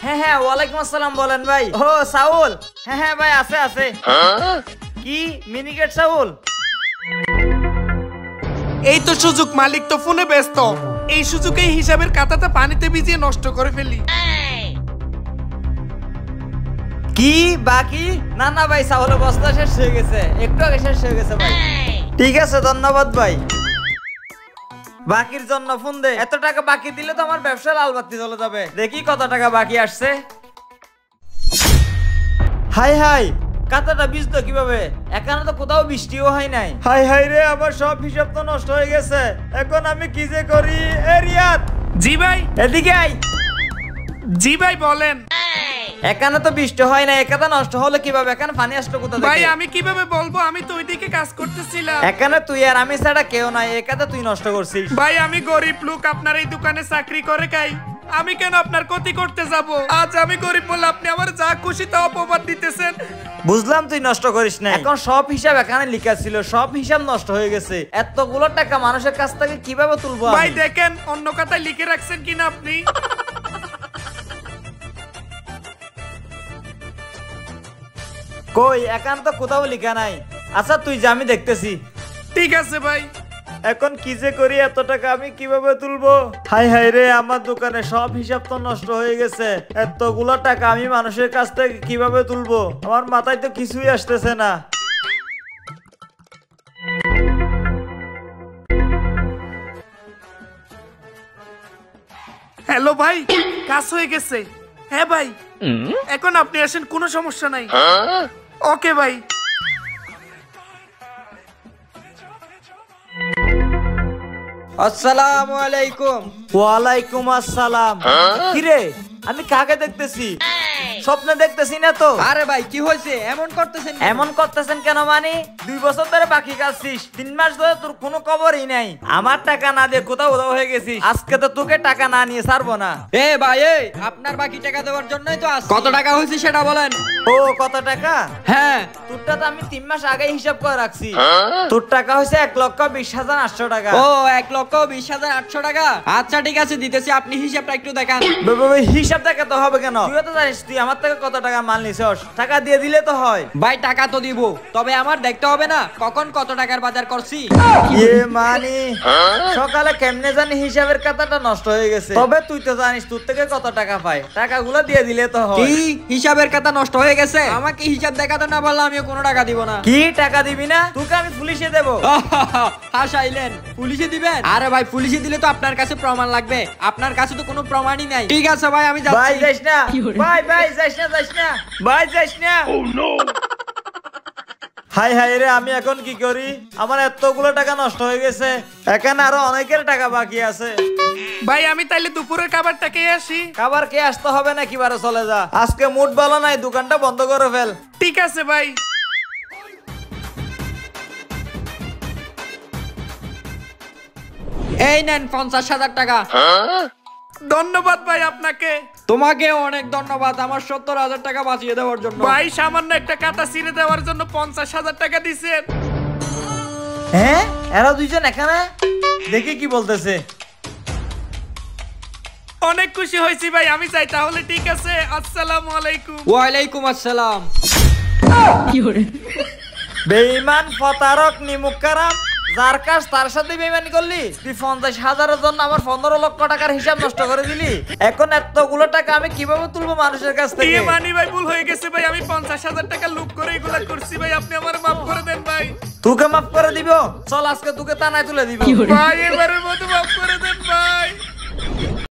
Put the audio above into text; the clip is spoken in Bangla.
হ্যাঁ হ্যাঁ, ওয়ালাইকুম আসসালাম। বলেন ভাই। ও সাউল, হ্যাঁ হ্যাঁ ভাই, আছে আছে। কি মিনিকেট সাউল? এই তো সুযোগ, মালিক তো ফোনে ব্যস্ত। এই সুযোগে হিসাবের খাতাটা পানিতে ভিজিয়ে নষ্ট করে ফেলি। কি বাকি? না না ভাই, সাউলের বস্তা শেষ হয়ে গেছে, একটু আগে শেষ হয়ে গেছে ভাই। ঠিক আছে, ধন্যবাদ ভাই। বাকির জন্য ফোন দে। এত টাকা বাকি দিলে তো আমার ব্যবসা লাল বাতি চলে যাবে। দেখি কত টাকা বাকি আসছে। হাই হাই, কাতাটা ভিজতো কিভাবে? এখানে তো কোথাও বৃষ্টিও হয় নাই। হাই হাই রে, আমার সব হিসাব তো নষ্ট হয়ে গেছে। এখন আমি কি যে করি? এ রিয়াদ। জি ভাই। এদিকে আই। জি ভাই বলেন। এখানে তো বৃষ্টি হয় না, এখানে নষ্ট হলো কিভাবে? এখানে পানি আসলো কোথা থেকে? ভাই আমি কিভাবে বলবো, আমি তো ওইদিকে কাজ করতেছিলাম। এখানে তুই আর আমি ছাড়া কেউ নাই, এখানে তুই নষ্ট করছিস। ভাই আমি গরিব লোক, আপনার এই দোকানে চাকরি করে খাই। আমি কেন আপনার ক্ষতি করতে যাব? আজ আমি গরিব বলে আপনি আমার যা খুশি তা অপবাদ দিতেছেন। বুঝলাম তুই নষ্ট করিস না। এখন সব হিসাব এখানে লেখা ছিল, সব হিসাব নষ্ট হয়ে গেছে। এতগুলো টাকা মানুষের কাছ থেকে কিভাবে তুলবো? ভাই দেখেন অন্য কথায় লিখে রাখছেন কিনা আপনি। কই, এখানে তো কোথাও লেখা নাই। আচ্ছা তুই যা, আমি দেখতেছি। ঠিক আছে ভাই। এখন কি যে করি? এত টাকা আমি কিভাবে তুলবো? হাই হাই রে, আমার দোকানে সব হিসাব তো নষ্ট হয়ে গেছে। এতগুলো টাকা আমি মানুষের কাছ থেকে কিভাবে তুলবো? আমার মাথায় তো কিছুই আসতেছে না। হ্যালো ভাই, কাজ হয়ে গেছে। হ্যাঁ ভাই, এখন আপনি আসেন, কোনো সমস্যা নাই। ওকে ভাই। আসসালামু আলাইকুম। ওয়ালাইকুম আসসালাম। কিরে, আমি কাকে দেখতেছি? স্বপ্নে দেখতেছি না তো? আরে ভাই কি হয়েছে? এমন করতেছেন? এমন করতেছেন কেন? মানে 2 বছর ধরে বাকি কাটছিস, 3 মাস ধরে তোর কোনো খবরই নাই। আমার টাকা না দিয়ে কোথাও উধাও হয়ে গেছিস। আজকে তো তোকে টাকা না নিয়ে ছাড়বো না। এ ভাই, আপনার বাকি টাকা দেওয়ার জন্যই তো আসছি। কত টাকা হয়েছে সেটা বলেন। ও কত টাকা? হ্যাঁ, তোরটা তো আমি 3 মাস আগে হিসাব করে রাখছি। তোর টাকা হয়েছে 1,20,800 টাকা। ও 1,20,800 টাকা। আচ্ছা ঠিক আছে, দিতেছি, আপনি হিসাবটা একটু দেখান। হিসাব দেখাতে হবে কেন? তুই তো জানিস তুই আমার থেকে কত টাকা মাল নিছস। টাকা দিয়ে দিলে তো হয়। ভাই টাকা তো দিব, তবে আমার দেখতে হবে না কখন কত টাকার বাজার করছি। মানে সকালে কেমনে জানি হিসাবের খাতাটা নষ্ট হয়ে গেছে। তবে তুই তো জানিস তোর থেকে কত টাকা পাই। টাকাগুলো দিয়ে দিলে তো হয়। কি হিসাবের খাতা নষ্ট হয়ে গেছে? আমাকে হিসাব দেখাতে না বললে আমিও কোনো টাকা দিব না। কি টাকা দিবি না? তোকে আমি পুলিশে দেবো। হাসাইলেন, পুলিশে দিবেন? আরে ভাই পুলিশে দিলে তো আপনার কাছে প্রমাণ লাগবে, আপনার কাছে তো কোনো প্রমাণই নাই। ঠিক আছে ভাই, আমি যাচ্ছি। ভাই যাইস না, ভাই যাইস না, যাইস না ভাই, যাইস না। হাই হাই রে, আমি এখন কি করি? আমার এতগুলো টাকা নষ্ট হয়ে গেছে। এখানে আরো অনেকের টাকা বাকি আছে। ভাই আমি তাইলে দুপুরের খাবারটা খেয়ে আসি। খাবার কে আসতে হবে না, কিবারে চলে যা। আজকে মুড ভালো নাই, দোকানটা বন্ধ করে ফেল। ঠিক আছে ভাই। এই নেন 50,000 টাকা। ধন্যবাদ ভাই আপনাকে। তোমাকে অনেক ধন্যবাদ আমার 70,000 টাকা বাঁচিয়ে দেওয়ার জন্য। ভাই সামান্য একটা কাটা ছিঁড়ে দেওয়ার জন্য 50,000 টাকা দিছেন। হ্যাঁ, এরা দুইজন এখানে? দেখি কি বলতেছে। অনেক খুশি হয়েছি ভাই, আমি যাই তাহলে। ঠিক আছে, আসসালামু আলাইকুম। ওয়ালাইকুম আসসালাম। বেঈমান, প্রতারক, নিমুক্কারাম, যার কাজ তার সাথে বেঈমানি করলি। তুই 50,000-এর জন্য আমার 15 লক্ষ টাকার হিসাব নষ্ট করে দিলি। এখন এতগুলো টাকা আমি কিভাবে তুলবো মানুষের কাছ থেকে? মানি ভাই, ভুল হয়ে গেছে ভাই, আমি 50,000 টাকা লুট করে এগুলা করছি ভাই, আপনি আমার মাফ করে দেন ভাই। তোকে মাফ করে দিব? চল আজকে তোকে থানায় তুলে দিব। ভাই এবারের মতো মাফ করে দেন ভাই।